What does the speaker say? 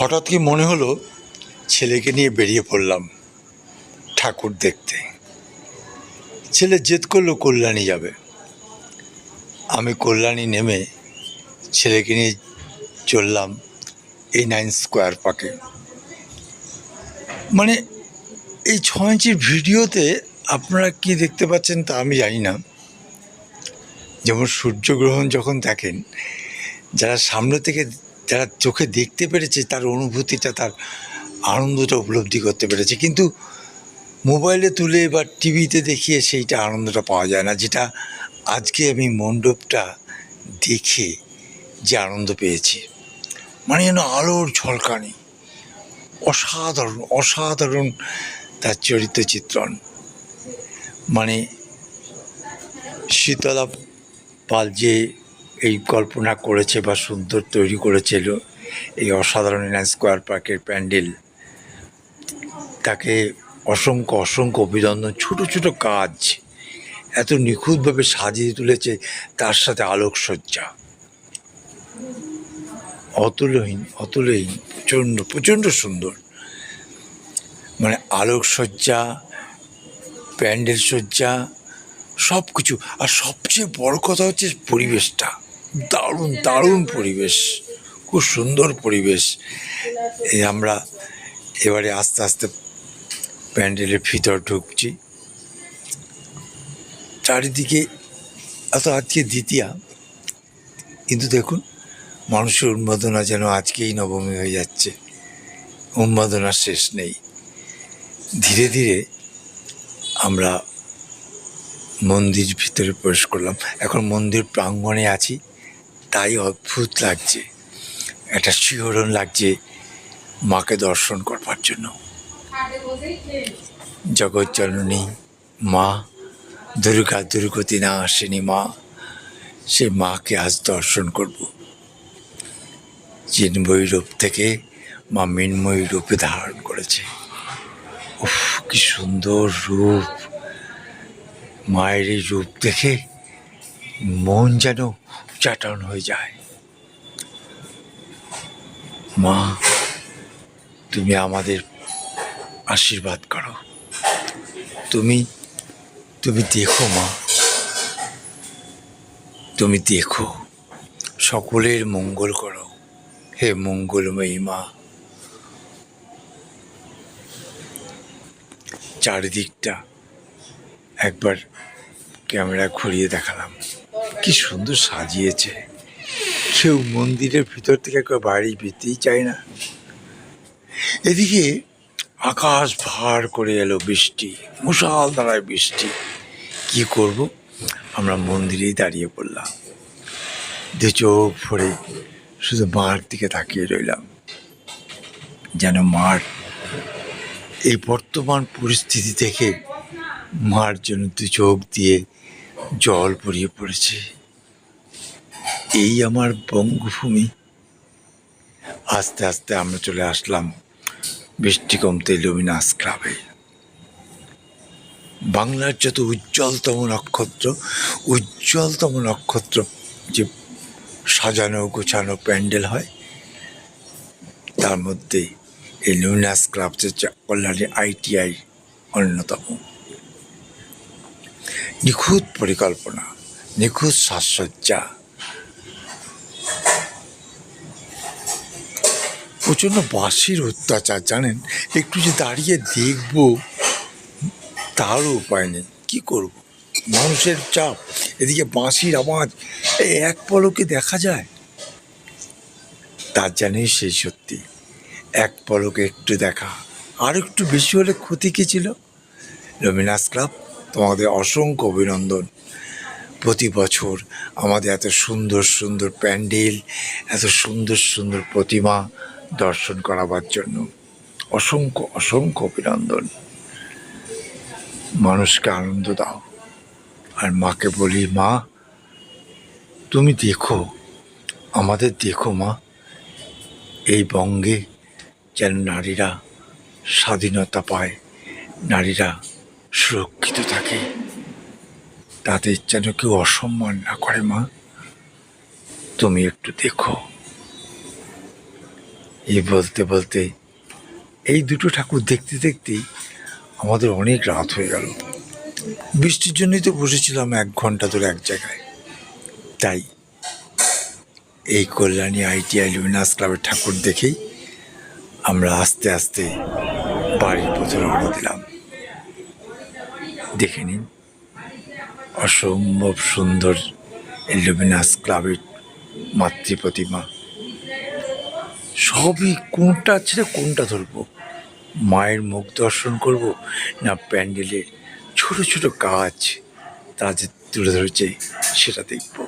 হঠাৎ কি মনে হলো ছেলেকে নিয়ে বেরিয়ে পড়লাম ঠাকুর দেখতে। ছেলে জেদ করলো কল্যাণী যাবে। আমি কল্যাণী নেমে ছেলেকে নিয়ে চললাম এই 9 স্কোয়ার পার্কে। মানে এই 6 ইঞ্চির ভিডিওতে আপনারা কি দেখতে পাচ্ছেন তা আমি জানি না। যেমন সূর্যগ্রহণ যখন দেখেন, যারা সামনে থেকে যারা চোখে দেখতে পেরেছে তার অনুভূতিটা, তার আনন্দটা উপলব্ধি করতে পেরেছে, কিন্তু মোবাইলে তুলে বা টিভিতে দেখিয়ে সেইটা আনন্দটা পাওয়া যায় না, যেটা আজকে আমি মণ্ডপটা দেখে যে আনন্দ পেয়েছি। মানে যেন আলোর ঝলকানি, অসাধারণ অসাধারণ তার চরিত্র চিত্রণ। মানে শীতলা পাল যে এই কল্পনা করেছে বা সুন্দর তৈরি করেছিল এই অসাধারণ 9 স্কোয়ার পার্কের প্যান্ডেল, তাকে অসংখ্য অসংখ্য অভিনন্দন। ছোটো ছোটো কাজ এত নিখুঁতভাবে সাজিয়ে তুলেছে, তার সাথে আলোকসজ্জা অতুলহীন অতুলহীন, প্রচণ্ড প্রচণ্ড সুন্দর। মানে আলোকসজ্জা, প্যান্ডেল সজ্জা, সব কিছু। আর সবচেয়ে বড় কথা হচ্ছে পরিবেশটা, দারুণ দারুণ পরিবেশ, খুব সুন্দর পরিবেশ। এই আমরা এবারে আস্তে আস্তে প্যান্ডেলের ভিতর ঢুকছি। চারিদিকে এত, আজকে দ্বিতীয়া, কিন্তু দেখুন মানুষের উন্মাদনা যেন আজকেই নবমী হয়ে যাচ্ছে, উন্মাদনার শেষ নেই। ধীরে ধীরে আমরা মন্দির ভিতরে প্রবেশ করলাম। এখন মন্দির প্রাঙ্গণে আছি, তাই অদ্ভুত লাগছে, একটা শিহরণ লাগছে মাকে দর্শন করবার জন্য। জগজ্জননী মা দুর্গা, দুর্গতি না আসেনি মা, সে মাকে আজ দর্শন করব। চিন্ময়ী রূপ থেকে মা মৃন্ময়ী রূপে ধারণ করেছে। উফ, কি সুন্দর রূপ! মায়ের এই রূপ দেখে মন যেন চাটন হয়ে যায়। মা, তুমি আমাদের আশীর্বাদ করো, তুমি তুমি দেখো মা, তুমি দেখো, সকলের মঙ্গল করো, হে মঙ্গলময়ী মা। চারিদিকটা একবার ক্যামেরা ঘুরিয়ে দেখালাম, কি সুন্দর সাজিয়েছে। কেউ মন্দিরের ভিতর থেকে কেউ বাইরে বেরোতেই চায় না। এদিকে আকাশ ভার করে এলো বৃষ্টি, মুষলধারায় বৃষ্টি। কি করব, আমরা মন্দিরেই দাঁড়িয়ে পড়লাম, দু চোখ ভরে শুধু মার দিকে তাকিয়ে রইলাম, যেন মার এই বর্তমান পরিস্থিতি থেকে মার জন্য দু চোখ দিয়ে জল পড়িয়ে পড়েছে। এই আমার বঙ্গভূমি। আস্তে আস্তে আমরা চলে আসলাম বৃষ্টি কমতে লুমিনাস ক্লাবে। বাংলার যত উজ্জ্বলতম নক্ষত্র যে সাজানো গোছানো প্যান্ডেল হয়, তার মধ্যে এই লুমিনাস ক্লাব হচ্ছে কল্যাণী ITI অন্যতম। নিখুঁত পরিকল্পনা, নিখুঁত সাজসজ্জা, প্রচণ্ড বাঁশির অত্যাচার, জানেন। একটু যে দাঁড়িয়ে দেখব তারও উপায় নেই, কী করব, মানুষের চাপ, এদিকে বাঁশির আওয়াজ, এই এক পলকে দেখা যায়। তার জানেই সেই সত্যি, এক পলকে একটু দেখা, আর একটু বেশি হলে ক্ষতি কী ছিল। লুমিনাস ক্লাব, তোমাদের অসংখ্য অভিনন্দন। প্রতি বছর আমাদের এত সুন্দর সুন্দর প্যান্ডেল, এত সুন্দর সুন্দর প্রতিমা দর্শন করাবার জন্য অসংখ্য অসংখ্য অভিনন্দন। মানুষকে আনন্দ দাও। আর মাকে বলি, মা তুমি দেখো, আমাদের দেখো মা, এই বঙ্গে যেন নারীরা স্বাধীনতা পায়, নারীরা সুরক্ষিত থাকে, তাদের যেন কেউ অসম্মান না করে। মা তুমি একটু দেখো। এই বলতে বলতে এই দুটো ঠাকুর দেখতে দেখতেই আমাদের অনেক রাত হয়ে গেল। বৃষ্টির জন্যই তো বসেছিলাম 1 ঘন্টা ধরে এক জায়গায়। তাই এই কল্যাণী ITI লুমিনাস ক্লাবের ঠাকুর দেখেই আমরা আস্তে আস্তে বাড়ির পথে রওনা দিলাম। দেখে নিন অসম্ভব সুন্দর এই লুমিনাস ক্লাবের মাতৃ প্রতিমা। সবই কোনটা ছেড়ে কোনটা ধরবো, মায়ের মুখ দর্শন করব না প্যান্ডেলের ছোট ছোট কাজ তা যে তুলে ধরেছে সেটা দেখবো।